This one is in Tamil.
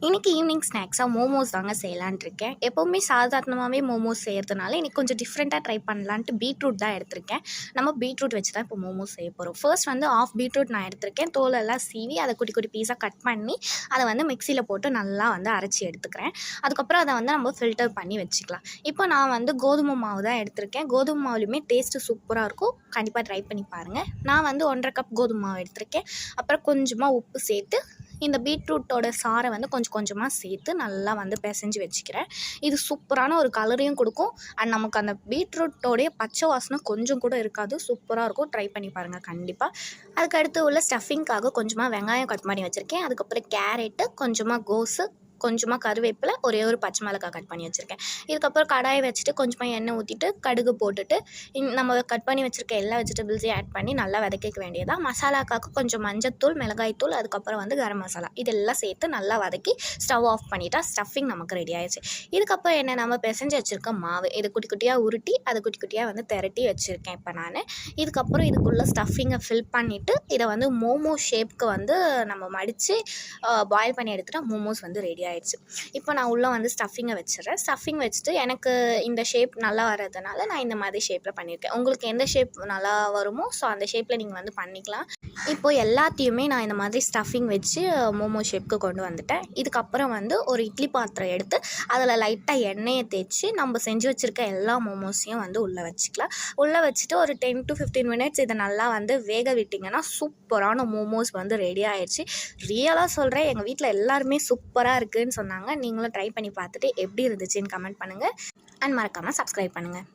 இன்றைக்கி ஈவினிங் ஸ்நாக்ஸாக மோமோஸ் தாங்க செய்யலான்ட்டு இருக்கேன். எப்போவுமே சாதாரணமாகவே மோமோஸ் செய்கிறதுனால இன்றைக்கி கொஞ்சம் டிஃப்ரெண்ட்டாக ட்ரை பண்ணலான்ட்டு பீட்ரூட் தான் எடுத்திருக்கேன். நம்ம பீட்ரூட் வச்சு தான் இப்போ மோமோஸ் செய்ய போகிறோம். ஃபர்ஸ்ட் வந்து ஆஃப் பீட்ரூட் நான் எடுத்திருக்கேன். தோலெல்லாம் சீவி அதை குட்டி குட்டி பீஸாக கட் பண்ணி அதை வந்து மிக்சியில் போட்டு நல்லா வந்து அரைச்சி எடுத்துக்கிறேன். அதுக்கப்புறம் அதை வந்து நம்ம ஃபில்டர் பண்ணி வச்சுக்கலாம். இப்போ நான் வந்து கோதுமை மாவு தான் எடுத்திருக்கேன். கோதுமை மாவுலையுமே டேஸ்ட்டு சூப்பராக இருக்கும். கண்டிப்பாக ட்ரை பண்ணி பாருங்கள். நான் வந்து 1.5 கப் கோதுமை மாவு எடுத்திருக்கேன். அப்புறம் கொஞ்சமாக உப்பு சேர்த்து இந்த பீட்ரூட்டோட சாறை வந்து கொஞ்சம் கொஞ்சமாக சேர்த்து நல்லா வந்து பிசைஞ்சு வச்சுக்கிறேன். இது சூப்பரான ஒரு கலரையும் கொடுக்கும். அண்ட் நமக்கு அந்த பீட்ரூட்டோடைய பச்சை வாசனை கொஞ்சம் கூட இருக்காது. சூப்பராக இருக்கும். ட்ரை பண்ணி பாருங்கள் கண்டிப்பாக. அதுக்கு அடுத்து உள்ள ஸ்டஃபிங்காக கொஞ்சமாக வெங்காயம் கட் பண்ணி வச்சுருக்கேன். அதுக்கப்புறம் கேரட்டு, கொஞ்சமாக கோஸு, கொஞ்சமாக கருவேப்பிலை, ஒரே ஒரு பச்சை மிளகாய் கட் பண்ணி வச்சுருக்கேன். இதுக்கப்புறம் கடாயை வச்சுட்டு கொஞ்சமாக எண்ணெய் ஊற்றிட்டு கடுகு போட்டுட்டு நம்ம கட் பண்ணி வச்சுருக்க எல்லா வெஜிடபிள்ஸையும் ஆட் பண்ணி நல்லா வதக்கிக்க வேண்டியதாக. மசாலாக்காக கொஞ்சம் மஞ்சத்தூள், மிளகாய்த்தூள், அதுக்கப்புறம் வந்து கரம் மசாலா இதெல்லாம் சேர்த்து நல்லா வதக்கி ஸ்டவ் ஆஃப் பண்ணிட்டா ஸ்டஃபிங் நமக்கு ரெடி ஆயிடுச்சு. இதுக்கப்புறம் என்ன நம்ம பிசைஞ்சு வச்சுருக்க மாவு இது குட்டி குட்டியாக உருட்டி அதை குட்டி குட்டியாக வந்து திரட்டி வச்சுருக்கேன் இப்போ நான். இதுக்கப்புறம் இதுக்குள்ளே ஸ்டஃபிங்கை ஃபில் பண்ணிவிட்டு இதை வந்து மோமோ ஷேப்க்கு வந்து நம்ம மடித்து பாயில் பண்ணி எடுத்துகிட்டா மோமோஸ் வந்து ரெடி ஆயிடுச்சு. இப்போ நான் உள்ளே வந்து ஸ்டஃபிங்கை வச்சிடுறேன். ஸ்டஃபிங் வச்சுட்டு எனக்கு இந்த ஷேப் நல்லா வர்றதுனால நான் இந்த மாதிரி ஷேப்பில் பண்ணியிருக்கேன். உங்களுக்கு எந்த ஷேப் நல்லா வருமோ ஸோ அந்த ஷேப்பில் நீங்கள் வந்து பண்ணிக்கலாம். இப்போது எல்லாத்தையுமே நான் இந்த மாதிரி ஸ்டஃபிங் வச்சு மோமோ ஷேப்புக்கு கொண்டு வந்துட்டேன். இதுக்கப்புறம் வந்து ஒரு இட்லி பாத்திரம் எடுத்து அதில் லைட்டாக எண்ணெயை தேய்ச்சி நம்ம செஞ்சு வச்சுருக்க எல்லா மோமோஸையும் வந்து உள்ளே வச்சுக்கலாம். உள்ளே வச்சுட்டு ஒரு 10 to 15 மினிட்ஸ் இதை நல்லா வந்து வேக விட்டிங்கன்னா சூப்பரான மோமோஸ் வந்து ரெடி ஆயிடுச்சு. ரியலாக சொல்கிறேன், எங்கள் வீட்டில் எல்லாருமே சூப்பராக இருக்குதுன்னு சொன்னாங்க. நீங்களும் ட்ரை பண்ணி பார்த்துட்டு எப்படி இருந்துச்சுன்னு கமெண்ட் பண்ணுங்கள். அண்ட் மறக்காமல் சப்ஸ்கிரைப் பண்ணுங்கள்.